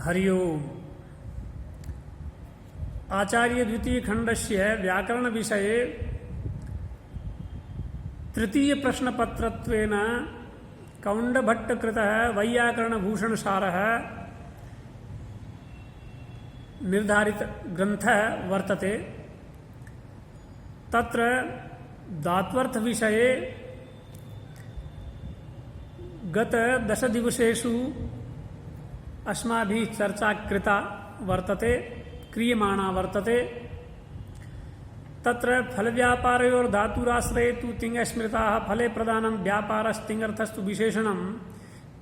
हरिओम। आचार्य द्वितीय खंडस्य व्याकरण विषये तृतीय प्रश्न पत्रत्वेन कौंडभट्ट कृतः वैयाकरण भूषण सारः निर्धारित ग्रंथः वर्तते। तत्र धात्वर्थ विषये गत 10 दिवसेषु अस्माभिः चर्चा कृता वर्तते, क्रियमाणा वर्तते। तत्र फल व्यापारयोर धातुराश्रये तु तिङ् स्मृताः फले प्रधानं व्यापारस्तिङ्गर्थस्तु विशेषणम्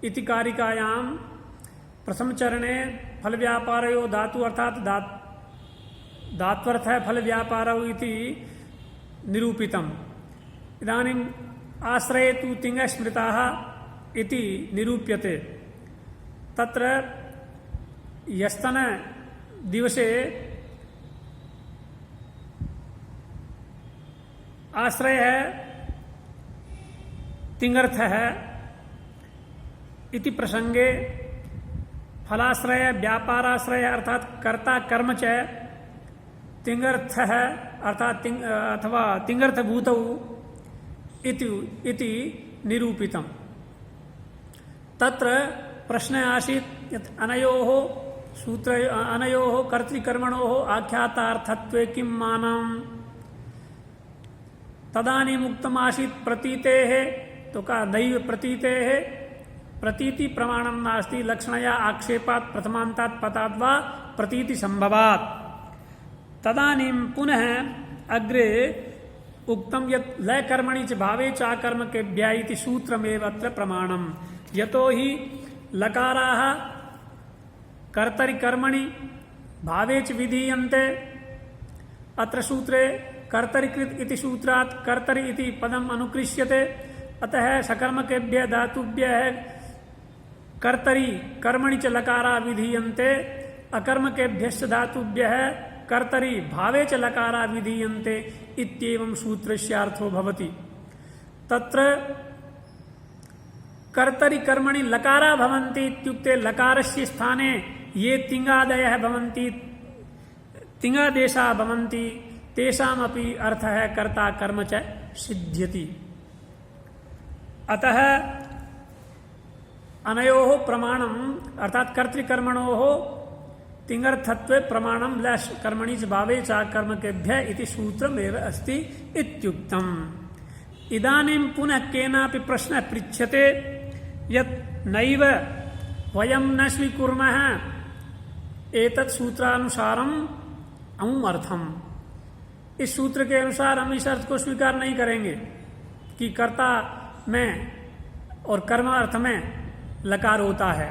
इति कारिकायां प्रथम चरणे फल व्यापारयो धातु अर्थात धात्वर्थः फल व्यापारौ इति निरूपितम्। इदानीम् आश्रये तु तिङ् स्मृताः इति निरूप्यते। तत्र यस्तन दिवसे आश्रय है तिङ्गर्थ है इति प्रसंगे फलाश्रय व्यापाराश्रय अर्थात कर्ता कर्म च तिङ्गर्थ है अर्थात अथवा तिङ्गर्थभूतौ इति निरूपितम्। तत्र प्रश्न आसीत् यत् अनयोः सूत्र अनयोः कर्तृकर्मणोः आख्यातार्थत्वे किं मानम्। तदानीम् उक्तम् आसीत् प्रतीतेः तो का दैव प्रतीतेः प्रतीति प्रमाणं नास्ति लक्षणया आक्षेपात् प्रथमान्तात् पताद् वा प्रतीति संभवात्। तदानीं पुनः अग्रे उक्तं यत् लय कर्मणि च भावे च आकर्मकेभ्यः इति सूत्रमेव अत्र प्रमाणम्। यतो हि लकाराः कर्तरि कर्मणि भावे च विधीयन्ते। अत्र सूत्रे कर्तरिकृत इति सूत्रात् कर्तरि इति पदम् अनुकृष्यते। अतः सकर्मकेभ्यः धातुभ्यः कर्तरि कर्मणि च लकारा विधीयन्ते, अकर्मकेभ्यश्च धातुभ्यः कर्तरि भावे च लकारा विधीयन्ते इत्येवं सूत्रस्यार्थो भवति। तत्र कर्तरि कर्मणि लकारा भवन्ति इत्युक्ते लकारस्य स्थाने ये तिङ्गादयः भवन्ति, तिङ्गादेशाः भवन्ति, तेषामपि अर्थः कर्ता कर्म च सिद्ध्यति। अतः अनयोः प्रमाणम् अर्थात कर्तृकर्मणोः तिङ्गर्थत्वे प्रमाणं लश् कर्मणि च भावे च कर्मकेभ्यः इति सूत्रमेव अस्ति इत्युक्तम्। इदानीं पुनः केनापि प्रश्नः पृच्छ्यते यत् नैव वयं न स्वीकुर्मः एतत् सूत्रानुसारम् अमुम् अर्थम्। इस सूत्र के अनुसार हम इस अर्थ को स्वीकार नहीं करेंगे कि कर्ता में और कर्म अर्थ में लकार होता है।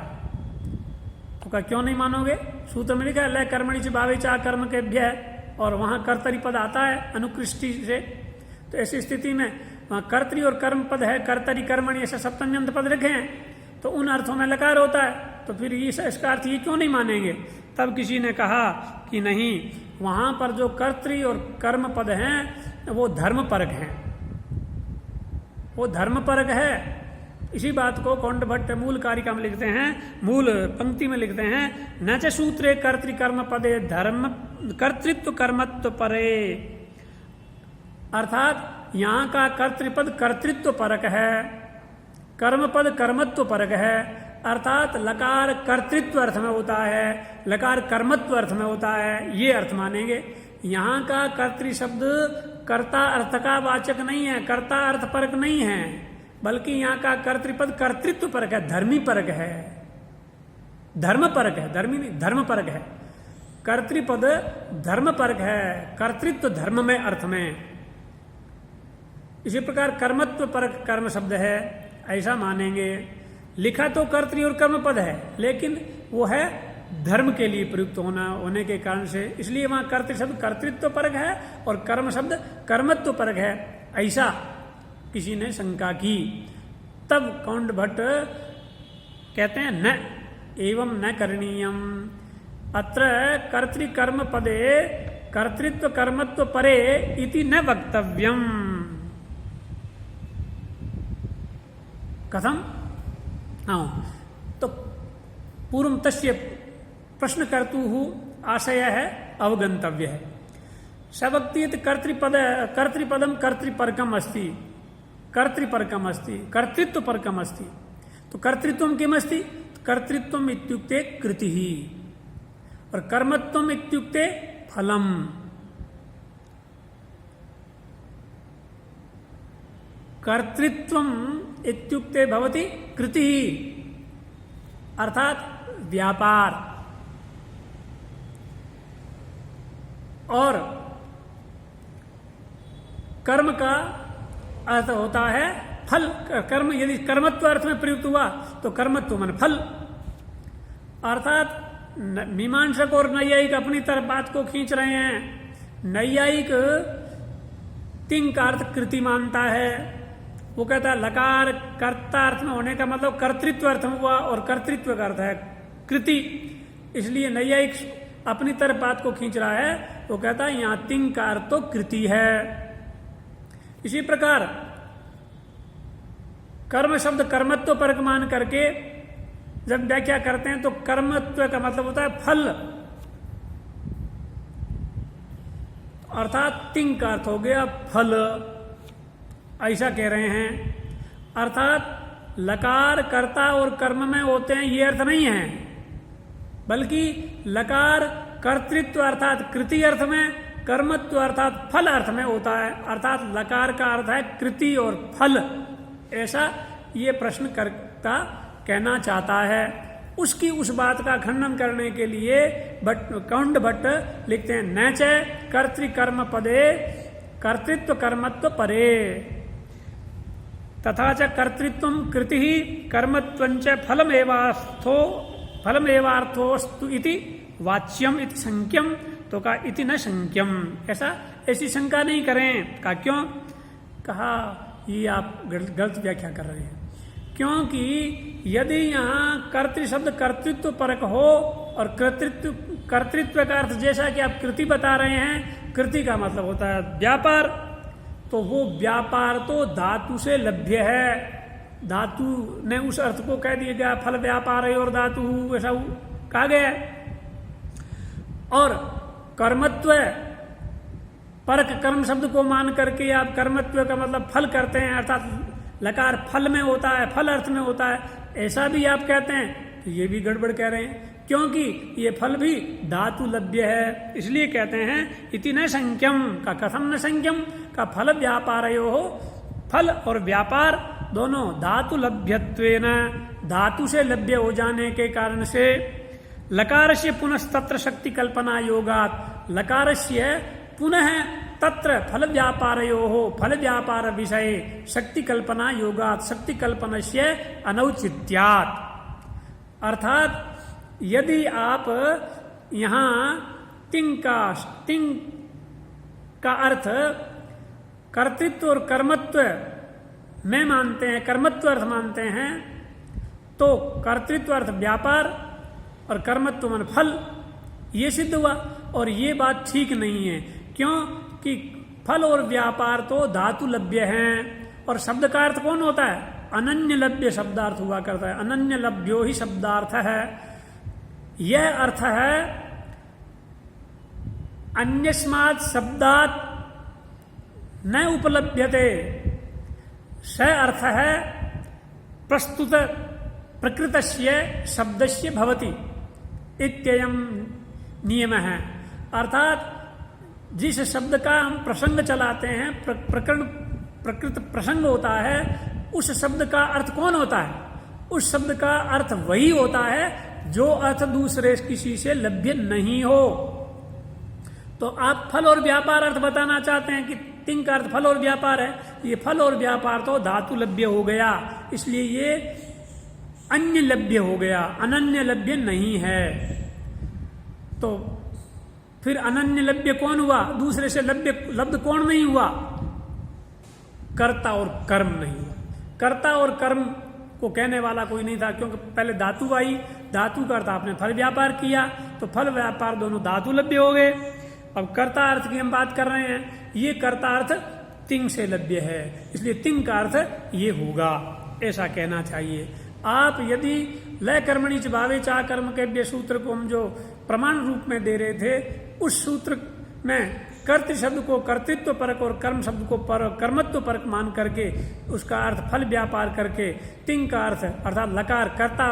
तो क्या क्यों नहीं मानोगे? सूत्र में लिखा है लय कर्मणि च भावे च कर्मकेभ्यः और वहां कर्तरि पद आता है अनुकृष्टि से। तो ऐसी स्थिति में वहां कर्तरि और कर्म पद है, कर्तरि कर्मणि ऐसे सप्तम्यंत पद रखे हैं तो उन अर्थों में लकार होता है। तो फिर इसका अर्थ ये क्यों नहीं मानेंगे? तब किसी ने कहा कि नहीं, वहां पर जो कर्तरि और कर्म पद हैं वो धर्म परक हैं, वो धर्म परक है। इसी बात को कौंडभट्ट मूल कारिका में लिखते हैं, मूल पंक्ति में लिखते हैं न च सूत्रे कर्तृकर्म पदे धर्म कर्तृत्व कर्मत्व परे। अर्थात यहाँ का कर्तृपद कर्तृत्व परक है, कर्म पद कर्मत्व परक है। अर्थात लकार कर्तृत्व अर्थ में होता है, लकार कर्मत्व अर्थ में होता है, ये अर्थ मानेंगे। यहाँ का कर्तृ शब्द कर्ता अर्थ का वाचक नहीं है, कर्ता अर्थ परक नहीं है, बल्कि यहाँ का कर्तृपद कर्तृत्व परक है, धर्मी परक है, धर्म परक है, धर्मी नहीं धर्म परक है। कर्तृपद धर्म परक है, कर्तृत्व धर्म में अर्थ में। इसी प्रकार कर्मत्व परक कर्म शब्द है, ऐसा मानेंगे। लिखा तो कर्तृ और कर्म पद है लेकिन वो है धर्म के लिए प्रयुक्त होने के कारण से, इसलिए वहां कर्तृ शब्द कर्तृत्व परक है और कर्म शब्द कर्मत्व परक है, ऐसा किसी ने शंका की। तब कौंडभट्ट कहते हैं न एवं न करणीयम। अत्र कर्तृकर्म पदे कर्तृत्व कर्मत्व परे इति न वक्तव्यम। कथम? हाँ, तो पूर्व तस्य प्रश्न कर्तुः आशय है, अवगंतव्य है। सवक्तीत कर्तृपदम कर्तृपरकम अस्ति, कर्तृपरकम अस्ति, कर्तृत्व परकम अस्ति। तो कर्तृत्वम किम अस्ति? कर्तृत्वम इत्युक्ते कृति ही, और कर्मत्वम इत्युक्ते फलम। कर्तृत्वम इत्युक्ते भवति कृति ही, अर्थात व्यापार, और कर्म का अर्थ होता है फल। कर्म यदि कर्मत्व अर्थ में प्रयुक्त हुआ तो कर्मत्व मन फल। अर्थात मीमांसक और नैयायिक अपनी तरफ बात को खींच रहे हैं। नैयायिक तिंग का अर्थ कृति मानता है। वो कहता है लकार कर्ता अर्थ में होने का मतलब कर्तृत्व अर्थ में हुआ, और कर्तृत्व का अर्थ है कृति। इसलिए नैयायिक अपनी तरफ बात को खींच रहा है। वो कहता है यहां तिंग का अर्थ तो कृति है। इसी प्रकार कर्म शब्द कर्मत्व परक मान करके जब व्याख्या करते हैं तो कर्मत्व का मतलब होता है फल, अर्थात तिंग का अर्थ हो गया फल, ऐसा कह रहे हैं। अर्थात लकार कर्ता और कर्म में होते हैं ये अर्थ नहीं है, बल्कि लकार कर्तृत्व अर्थात कृति अर्थ में, कर्मत्व अर्थात फल अर्थ में होता है। अर्थात लकार का अर्थ है कृति और फल, ऐसा ये प्रश्नकर्ता कहना चाहता है। उसकी उस बात का खंडन करने के लिए कौंड भट्ट लिखते हैं न च कर्तृकर्म पदे कर्तृत्व कर्मत्व परे तथा च कर्तृत्वम कृति ही कर्मत्वंच फलमेवार्थोस्तु इति वाच्यम इति संख्यम। तो कहा इति न संख्यम, ऐसी शंका नहीं करें। कहा क्यों? कहा ये आप गलत व्याख्या कर रहे हैं, क्योंकि यदि यहाँ कर्तृ शब्द कर्तृत्व परक हो और कर्तृत्व का अर्थ जैसा कि आप कृति बता रहे हैं, कृति का मतलब होता है व्यापार, तो वो व्यापार तो धातु से लभ्य है। धातु ने उस अर्थ को कह दिया गया, फल व्यापार है और धातु ऐसा कहा गया। और कर्मत्व परक कर्म शब्द को मान करके आप कर्मत्व का मतलब फल करते हैं, अर्थात लकार फल में होता है, फल अर्थ में होता है, ऐसा भी आप कहते हैं, तो ये भी गड़बड़ कह रहे हैं, क्योंकि ये फल भी धातु लभ्य है। इसलिए कहते हैं इति न संख्यम। का कथम न संख्यम? का फल व्यापारयो हो, फल और व्यापार दोनों धातु लभ्यत्वेन, धातु से लभ्य हो जाने के कारण से लकारस्य पुनस्तत्र शक्ति कल्पना योगात, लकारस्य पुनः तत्र फल व्यापारयो हो, फल व्यापार विषय शक्ति कल्पना योगात, शक्ति कल्पनस्य अनौचित्यात्। अर्थात यदि आप यहां तिंग का अर्थ कर्तृत्व और कर्मत्व में मानते हैं, कर्मत्व अर्थ मानते हैं, तो कर्तृत्व अर्थ व्यापार और कर्मत्व मन फल, ये सिद्ध हुआ। और ये बात ठीक नहीं है, क्यों कि फल और व्यापार तो धातु लभ्य हैं, और शब्द का अर्थ कौन होता है? अनन्य लभ्य शब्दार्थ हुआ करता है, अनन्य लभ्यो ही शब्दार्थ है। यह अर्थ है अन्यस्मात् शब्दात् न उपलभ्यते, स अर्थ है प्रस्तुत प्रकृतस्य शब्दस्य भवति इत्ययं नियम है। अर्थात जिस शब्द का हम प्रसंग चलाते हैं, प्रकृत प्रसंग होता है, उस शब्द का अर्थ कौन होता है? उस शब्द का अर्थ वही होता है जो अर्थ दूसरे किसी से लभ्य नहीं हो। तो आप फल और व्यापार अर्थ बताना चाहते हैं कि तिंग का अर्थ फल और व्यापार है, ये फल और व्यापार तो धातु लभ्य हो गया, इसलिए ये अन्य लभ्य हो गया, अनन्य लभ्य नहीं है। तो फिर अनन्य लभ्य कौन हुआ? दूसरे से लब्ध कौन नहीं हुआ? कर्ता और कर्म नहीं हुआ। कर्ता और कर्म को कहने वाला कोई नहीं था, क्योंकि पहले धातु आई, धातु का अर्थ आपने फल व्यापार किया, तो फल व्यापार दोनों धातु लभ्य हो गए। अब कर्ता अर्थ की हम बात कर रहे हैं, ये कर्ता अर्थ तिंग से लभ्य है, इसलिए तिंग का अर्थ ये होगा, ऐसा कहना चाहिए। आप यदि लय कर्मणि च भावे चा कर्म के सूत्र को हम जो प्रमाण रूप में दे रहे थे, उस सूत्र में कर्त शब्द को कर्तृत्व परक और कर्म शब्द को कर्मत्व परक मान करके उसका अर्थ फल व्यापार करके तिंग का अर्थ अर्थात लकार कर्ता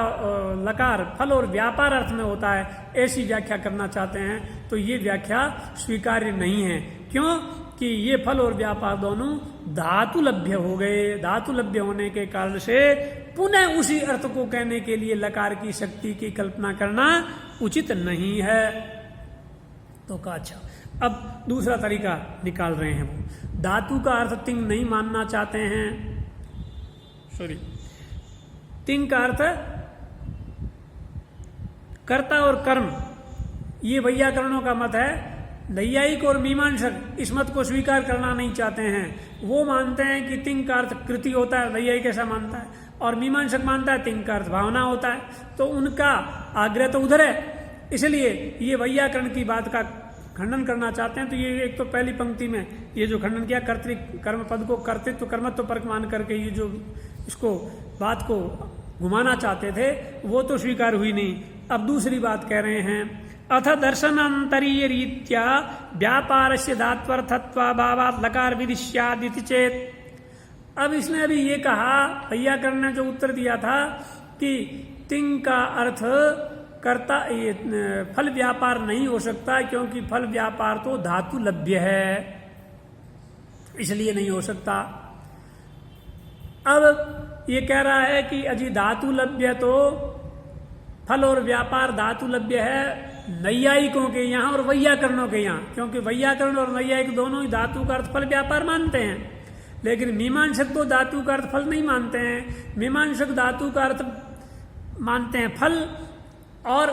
लकार फल और व्यापार अर्थ में होता है, ऐसी व्याख्या करना चाहते हैं तो ये व्याख्या स्वीकार्य नहीं है। क्यों कि ये फल और व्यापार दोनों धातु लभ्य हो गए। धातु लभ्य होने के कारण से पुनः उसी अर्थ को कहने के लिए लकार की शक्ति की कल्पना करना उचित नहीं है। तो कहा अच्छा, अब दूसरा तरीका निकाल रहे हैं। वो धातु का अर्थ तिंग नहीं मानना चाहते हैं, सॉरी तिंग का अर्थ कर्ता और कर्म, ये वैयाकरणों का मत है। नैयायिक और मीमांसक इस मत को स्वीकार करना नहीं चाहते हैं। वो मानते हैं कि तिंग का अर्थ कृति होता है, नैयायिक ऐसा मानता है, और मीमांसक मानता है तिंग का अर्थ भावना होता है। तो उनका आग्रह तो उधर है, इसलिए ये वैयाकरण की बात का खंडन करना चाहते हैं। तो ये एक तो पहली पंक्ति में ये जो खंडन किया कर्तृ कर्म पद को कर्तृत्व कर्मत्व परक मान करके ये जो इसको बात को घुमाना चाहते थे वो तो स्वीकार हुई नहीं। अब दूसरी बात कह रहे हैं, अथ दर्शनांतरीय रीत्या व्यापारस्य धात्वर्थत्वाभावात् लकार विदिश्यादिति चेत। अब इसने अभी ये कहा, वैयाकरण ने जो उत्तर दिया था कि तिंग का अर्थ कर्ता ये फल व्यापार नहीं हो सकता क्योंकि फल व्यापार तो धातु लभ्य है, इसलिए नहीं हो सकता। अब ये कह रहा है कि अजी धातु लभ्य तो फल और व्यापार धातु लभ्य है नैयायिकों के यहाँ और वैयाकरणों के यहाँ, क्योंकि वैयाकरण और नैयायिक दोनों ही धातु का अर्थ फल व्यापार मानते हैं। लेकिन मीमांसक तो धातु का अर्थ फल नहीं मानते हैं। मीमांसक धातु का अर्थ मानते हैं फल और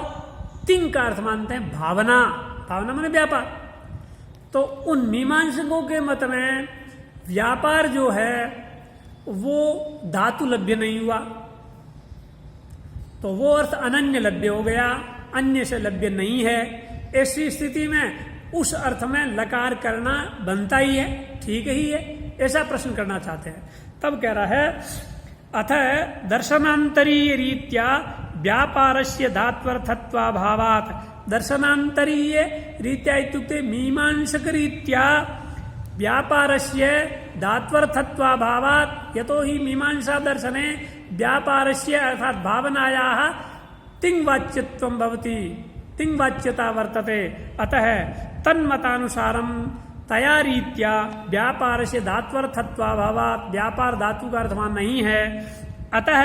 तिंग का अर्थ मानते हैं भावना। भावना माने व्यापार। तो उन मीमांसकों के मत में व्यापार जो है वो धातु लभ्य नहीं हुआ, तो वो अर्थ अनन्य लभ्य हो गया, अन्य से लभ्य नहीं है। ऐसी स्थिति में उस अर्थ में लकार करना बनता ही है, ठीक ही है, ऐसा प्रश्न करना चाहते हैं। तब कह रहा है अथ दर्शनांतरीय रीत्या व्यापारस्य धात्वर्थत्वाभावात्। दर्शनांतरीय रीत्या इत्युक्ते मीमांसक रीत्या व्यापारस्य धात्वर्थत्वाभावात्। यतो हि मीमांसा दर्शने व्यापारस्य अर्थात भावनायाः तिंगवाच्यत्वं भवति, तिंगवाच्यता वर्तते। अतः तन्मतानुसारं तया रीत्या व्यापारस्य धात्वर्थत्वाभावात्। व्यापार धातु का अर्थमान नहीं है, अतः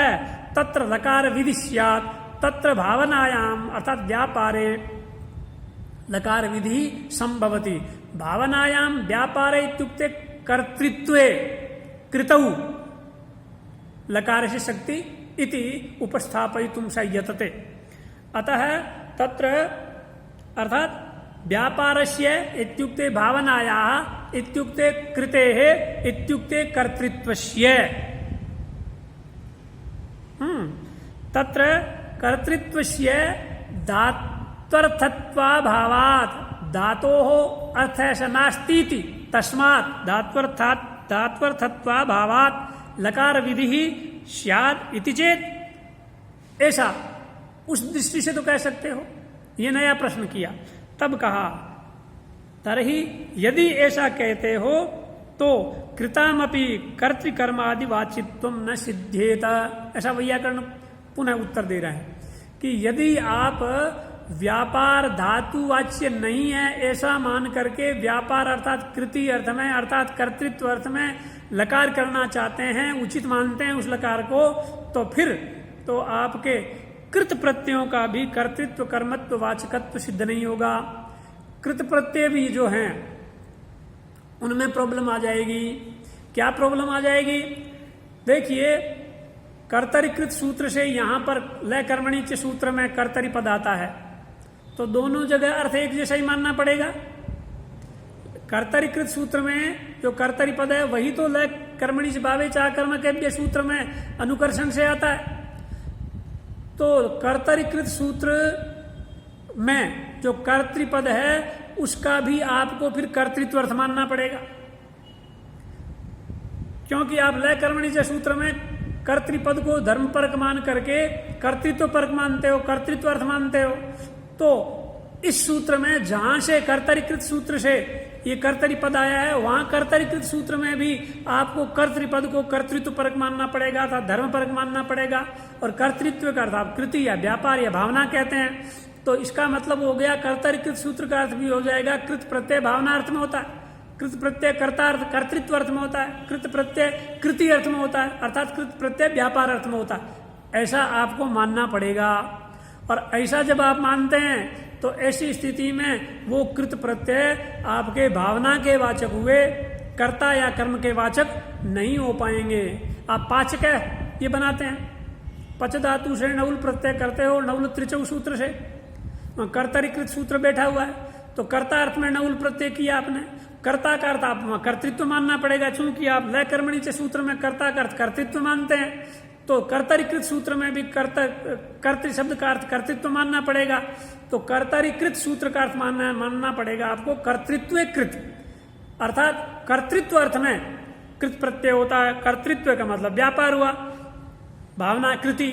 तत्र लकार विधि स्यात्। तत्र भावनायाम अर्थात व्यापारे लकार विधि संभवति। भावनायाम व्यापारे इत्युक्ते कर्तृत्वे कृतौ लकार से शक्ति इति उपस्थापयितुं संयतते। अतः तत्र अर्थात व्यापारस्य इत्युक्ते भावनायाः इत्युक्ते कृतेः इत्युक्ते कर्तृत्वस्य। तत्र कर्तृत्वस्य धात्वर्थत्वाभावात्। धातोः अर्थः नास्तीति तस्मात् धात्वर्थत्वाभावात् लकार विधि स्यात् इति चेत। ऐसा उस दृष्टि से तो कह सकते हो। ये नया प्रश्न किया। तब कहा तरहि यदि ऐसा कहते हो तो कृतामपि कर्तृकर्मादि वाचित्वं न सिद्धेत। ऐसा वैयाकरण पुनः उत्तर दे रहा है कि यदि आप व्यापार धातुवाच्य नहीं है ऐसा मान करके व्यापार अर्थात कृति अर्थ में अर्थात कर्तृत्व अर्थ में लकार करना चाहते हैं, उचित मानते हैं उस लकार को, तो फिर तो आपके कृत प्रत्ययों का भी कर्तृत्व कर्मत्व वाचकत्व सिद्ध नहीं होगा। कृत प्रत्यय भी जो हैं उनमें प्रॉब्लम आ जाएगी। क्या प्रॉब्लम आ जाएगी? देखिए, कर्तरीकृत सूत्र से यहां पर लय कर्मणि च सूत्र में कर्तरी पद आता है, तो दोनों जगह अर्थ एक जैसा ही मानना पड़ेगा। कर्तरीकृत सूत्र में जो कर्तरी पद है वही तो लय कर्मणि च भावे चा कर्म के सूत्र में अनुकर्षण से आता है। तो कर्तरीकृत सूत्र में जो कर्तृपद है उसका भी आपको फिर कर्तृत्व अर्थ मानना पड़ेगा, क्योंकि आप लय कर्मणि च सूत्र में कर्तृपद को धर्म परक मान करके कर्तृत्व परक मानते हो, कर्तृत्व अर्थ मानते हो, तो इस सूत्र में जहां से कर्तरीकृत सूत्र से ये कर्तरी पद आया है, वहां कर्तरीकृत सूत्र में भी आपको कर्तृपद को कर्तृत्व परक मानना पड़ेगा अर्थात धर्म परक मानना पड़ेगा। और कर्तृत्व का अर्थ आप कृति या व्यापार या भावना कहते हैं, तो इसका मतलब हो गया कर्तरीकृत सूत्र का अर्थ भी हो जाएगा कृत प्रत्यय भावना अर्थ में होता है, कृत प्रत्यय कर्तार्थ कर्तृत्व अर्थ में होता है, कृत प्रत्यय कृति अर्थ में होता है अर्थात कृत प्रत्यय व्यापार अर्थ में होता है। ऐसा आपको मानना पड़ेगा। और ऐसा जब आप मानते हैं तो ऐसी स्थिति में वो कृत प्रत्यय आपके भावना के वाचक हुए, कर्ता या कर्म के वाचक नहीं हो पाएंगे। आप पाचक है ये बनाते हैं, पच धातु से नवुल प्रत्यय करते हो, नवुल त्रिचौ सूत्र से कर्तरीकृत सूत्र बैठा हुआ है, तो कर्ता अर्थ में नवुल प्रत्यय किया आपने, कर्ता का अर्थ आप कर्तृत्व मानना पड़ेगा, चूंकि आप लय कर्मणि के सूत्र में कर्ता का अर्थ कर्तृत्व मानते हैं, तो कर्तरीकृत सूत्र में भी कर्तृ शब्द का अर्थ कर्तृत्व मानना पड़ेगा। तो कर्तरीकृत सूत्र का अर्थ मानना पड़ेगा आपको कर्तृत्वकृत, अर्थात कर्तृत्व अर्थ में कृत प्रत्यय होता है। कर्तृत्व का मतलब व्यापार हुआ, भावना कृति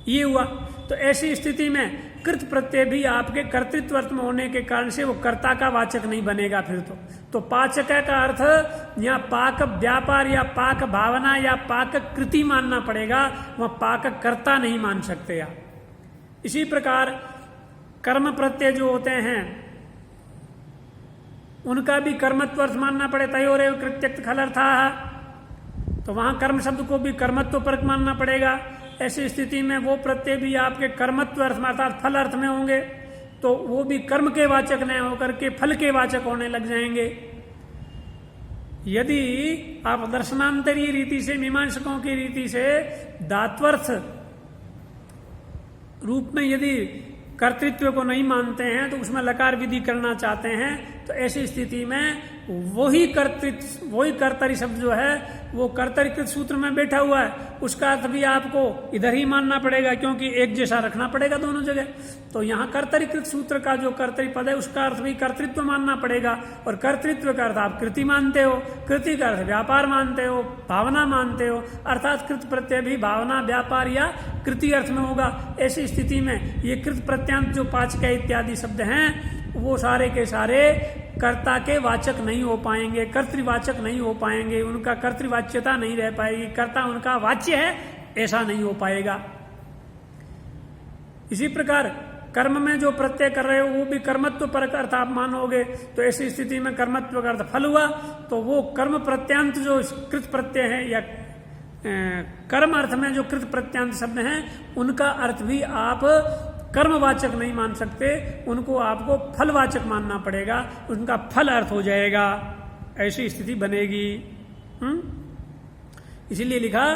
ये हुआ। तो ऐसी स्थिति में कृत प्रत्यय भी आपके कर्तृत्व अर्थ में होने के कारण से वो कर्ता का वाचक नहीं बनेगा। फिर तो पाचक का अर्थ या पाक व्यापार या पाक भावना या पाक कृति मानना पड़ेगा, वह पाक कर्ता नहीं मान सकते आप। इसी प्रकार कर्म प्रत्यय जो होते हैं उनका भी कर्मत्व अर्थ मानना पड़े, तयोरेव कृत्यक्त खलर्था, तो वहां कर्म शब्द को भी कर्मत्व परक मानना पड़ेगा। ऐसी स्थिति में वो प्रत्यय भी आपके कर्मत्व अर्थ में अर्थात फल अर्थ में होंगे, तो वो भी कर्म के वाचक न होकर के फल के वाचक होने लग जाएंगे। यदि आप दर्शनांतरीय रीति से, मीमांसकों की रीति से धात्वर्थ रूप में यदि कर्तृत्व को नहीं मानते हैं तो उसमें लकार विधि करना चाहते हैं, तो ऐसी स्थिति में वही कर्तरी शब्द जो है वो कर्तरीकृत सूत्र में बैठा हुआ है, उसका अर्थ भी आपको इधर ही मानना पड़ेगा, क्योंकि एक जैसा रखना पड़ेगा दोनों जगह। तो यहाँ कर्तरीकृत सूत्र का जो कर्तरी पद है उसका अर्थ भी कर्तृत्व मानना पड़ेगा, और कर्तृत्व का अर्थ आप कृति मानते हो, कृति का अर्थ व्यापार मानते हो, भावना मानते हो, अर्थात कृत प्रत्यय भी भावना व्यापार या कृति अर्थ में होगा। ऐसी स्थिति में ये कृत प्रत्यांत जो पाचक इत्यादि शब्द हैं वो सारे के सारे कर्ता के वाचक नहीं हो पाएंगे, कर्तृवाचक नहीं हो पाएंगे, उनका कर्तृवाच्यता नहीं रह पाएगी, कर्ता उनका वाच्य है ऐसा नहीं हो पाएगा। इसी प्रकार कर्म में जो प्रत्यय कर रहे हो वो भी कर्मत्व परक अर्थ आप मानोगे, तो ऐसी स्थिति में कर्मत्व का अर्थ फल हुआ, तो वो कर्म प्रत्यांत जो कृत प्रत्यय है या कर्म अर्थ में जो कृत प्रत्यांत शब्द हैं उनका अर्थ भी आप कर्मवाचक नहीं मान सकते, उनको आपको फलवाचक मानना पड़ेगा, उनका फल अर्थ हो जाएगा, ऐसी स्थिति बनेगी। इसीलिए लिखा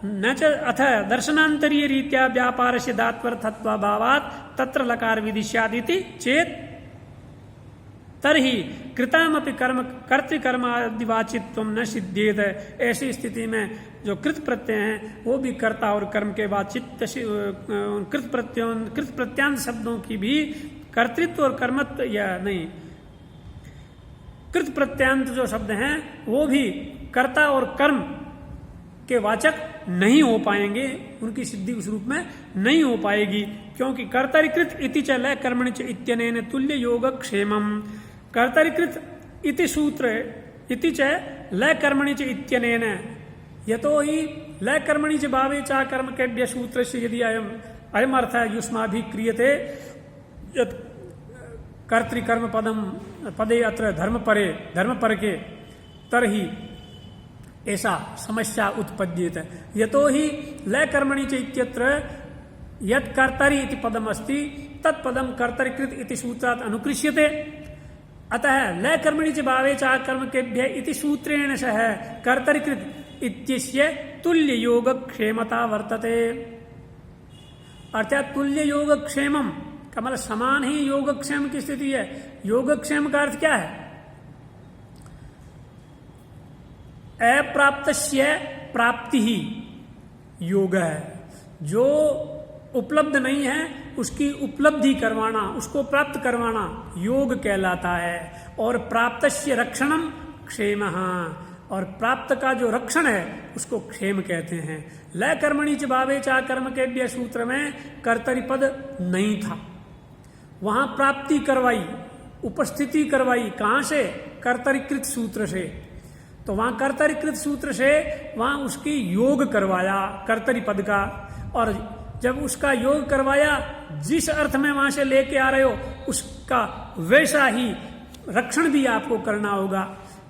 न च अथ दर्शनांतरीय रीत्या व्यापार से दात्वर्थत्वाभावात् तत्र लकार विदिश्यादिति चेत तरहि कृतामपि कर्म कर्तृकर्मादिवाचित्व न सिद्धेत। ऐसी स्थिति में जो कृत प्रत्यय हैं वो भी कर्ता और कर्म के वाचित कृत प्रत्यांत शब्दों की भी कर्तृत्व और कर्मत्व या नहीं, कृत प्रत्यांत जो शब्द हैं वो भी कर्ता और कर्म के वाचक नहीं हो पाएंगे, उनकी सिद्धि उस रूप में नहीं हो पाएगी, क्योंकि कर्तरीकृत इति च लय कर्मणि च इत्यनेन तुल्य योगक्षेमम्। कर्तरीकृत इति सूत्र इति च लय कर्मणि च इत्यनेन यतो ही लय कर्मणि च भावे च कर्म केभ्य सूत्र से यदि अयम अर्थ युष्माभिः क्रियते यत् कर्तृकर्म पदे अत्र धर्म परके तरहि ऐसा समस्या उत्पद्येत। यतो ही लय कर्मणि च इत्यत्र यत् कर्तरि इति पदम अस्ति तत्पदम कर्तरीकृत इति सूत्रात् अनुकृष्यते। अतः लय कर्मणि च भावे च कर्म केभ्य इति सूत्रेण सह कर्तरीकृत इत्यस्य तुल्य योग क्षेमता वर्तते। अर्थात तुल्य योग क्षेमम का मतलब समान ही योगक्षेम की स्थिति है। योगक्षेम का अर्थ क्या है? अप्राप्तस्य प्राप्ति ही योग है, जो उपलब्ध नहीं है उसकी उपलब्धि करवाना, उसको प्राप्त करवाना योग कहलाता है। और प्राप्तस्य रक्षणम क्षेमः, और प्राप्त का जो रक्षण है उसको क्षेम कहते हैं। लय कर्मणि च भावे चा कर्म केभ्य सूत्र में कर्तरी पद नहीं था, वहां प्राप्ति करवाई, उपस्थिति करवाई, कहां से? कर्तरीकृत सूत्र से। तो वहां कर्तरीकृत सूत्र से वहां उसकी योग करवाया कर्तरी पद का, और जब उसका योग करवाया जिस अर्थ में वहां से लेके आ रहे हो उसका वैसा ही रक्षण भी आपको करना होगा।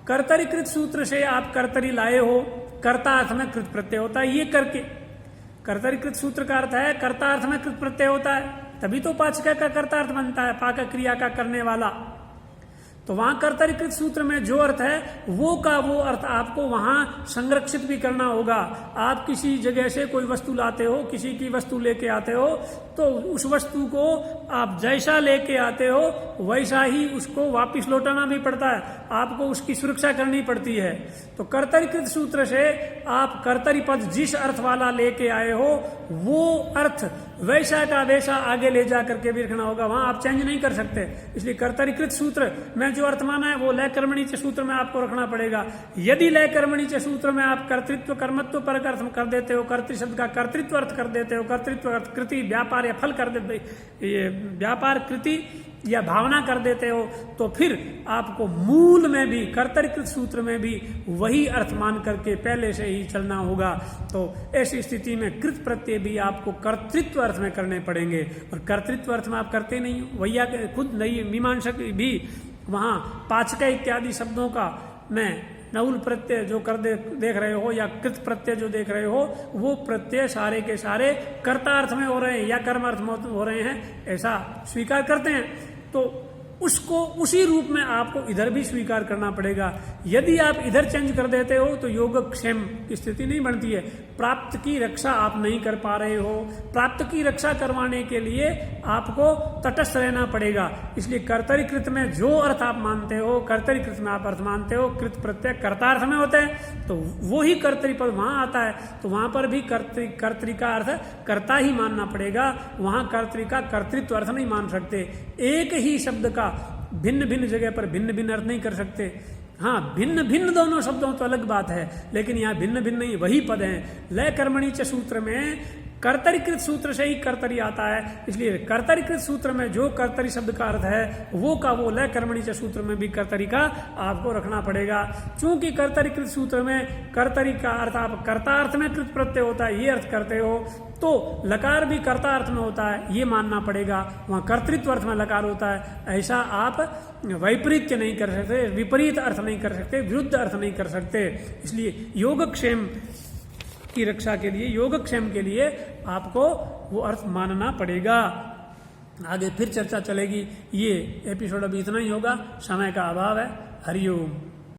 कर्तरीकृत सूत्र से आप कर्तरी लाए हो, कर्ता अर्थ में कृत प्रत्यय होता है, ये करके कर्तरीकृत सूत्र का अर्थ है कर्ता अर्थ में कृत प्रत्यय होता है, तभी तो पाचक का कर्ता अर्थ बनता है, पाक क्रिया का करने वाला। तो वहां कर्तरीकृत सूत्र में जो अर्थ है वो का वो अर्थ आपको वहां संरक्षित भी करना होगा। आप किसी जगह से कोई वस्तु लाते हो, किसी की वस्तु लेके आते हो, तो उस वस्तु को आप जैसा लेके आते हो वैसा ही उसको वापस लौटाना भी पड़ता है, आपको उसकी सुरक्षा करनी पड़ती है। तो कर्तरीकृत सूत्र से आप कर्तरी पद जिस अर्थ वाला लेके आए हो वो अर्थ वैसा का वैसा आगे ले जा करके भी रखना होगा, वहां आप चेंज नहीं कर सकते। इसलिए कर्तरीकृत सूत्र में जो अर्थ माना है वो लय कर्मणि च सूत्र में आपको रखना पड़ेगा। यदि लय कर्मणि च सूत्र में आप कर्तृत्व कर्मत्व पर अर्थ कर देते हो, कर्तृ शब्द का कर्तृत्व अर्थ कर देते हो, कर्तृत्व अर्थ कृति व्यापार या फल कर देते, ये व्यापार कृति या भावना कर देते हो, तो फिर आपको मूल में भी कर्तरीकृत सूत्र में भी वही अर्थ मान करके पहले से ही चलना होगा। तो ऐसी स्थिति में कृत प्रत्यय भी आपको कर्तृत्व अर्थ में करने पड़ेंगे, और कर्तृत्व अर्थ में आप करते नहीं हो। वैया खुद नहीं, मीमांसक भी वहां पाचक इत्यादि शब्दों का मैं नउल प्रत्यय जो कर देख रहे हो या कृत प्रत्यय जो देख रहे हो वो प्रत्यय सारे के सारे कर्ता अर्थ में हो रहे हैं या कर्म अर्थ में हो रहे हैं, ऐसा स्वीकार करते हैं। तो उसको उसी रूप में आपको इधर भी स्वीकार करना पड़ेगा। यदि आप इधर चेंज कर देते हो तो योगक्षेम की स्थिति नहीं बनती है। प्राप्त की रक्षा आप नहीं कर पा रहे हो, प्राप्त की रक्षा करवाने के लिए आपको तटस्थ रहना पड़ेगा। इसलिए कर्तरीकृत में जो अर्थ आप मानते हो, कर्तरीकृत में आप अर्थ मानते हो, कृत प्रत्यय कर्तार्थ में होते हैं, तो वो ही कर्तरी पद वहां आता है, तो वहां पर भी कर्तरी का अर्थ कर्ता ही मानना पड़ेगा। वहां कर्तरी का कर्तृत्व अर्थ नहीं मान सकते। एक ही शब्द का भिन्न भिन्न जगह पर भिन्न भिन्न अर्थ नहीं कर सकते। हाँ, भिन्न भिन्न दोनों शब्दों तो अलग बात है, लेकिन यहाँ भिन्न भिन्न नहीं, वही पद हैं। लय कर्मणि च सूत्र में कर्तरीकृत सूत्र से ही कर्तरी आता है, इसलिए कर्तरीकृत सूत्र में जो कर्तरी शब्द का अर्थ है वो का वो लय कर्मणि च सूत्र में भी कर्तरी का आपको रखना पड़ेगा। चूंकि कर्तरीकृत सूत्र में कर्तरी का अर्थ आप कर्ता अर्थ में कृत प्रत्यय होता है ये अर्थ करते हो, तो लकार भी कर्ता अर्थ में होता है ये मानना पड़ेगा, वहां कर्तृत्व अर्थ में लकार होता है। ऐसा आप वैपरीत्य नहीं कर सकते, विपरीत अर्थ नहीं कर सकते, विरुद्ध अर्थ नहीं कर सकते। इसलिए योगक्षेम की रक्षा के लिए, योगक्षेम के लिए आपको वो अर्थ मानना पड़ेगा। आगे फिर चर्चा चलेगी। ये एपिसोड अभी इतना ही होगा, समय का अभाव है। हरिओम।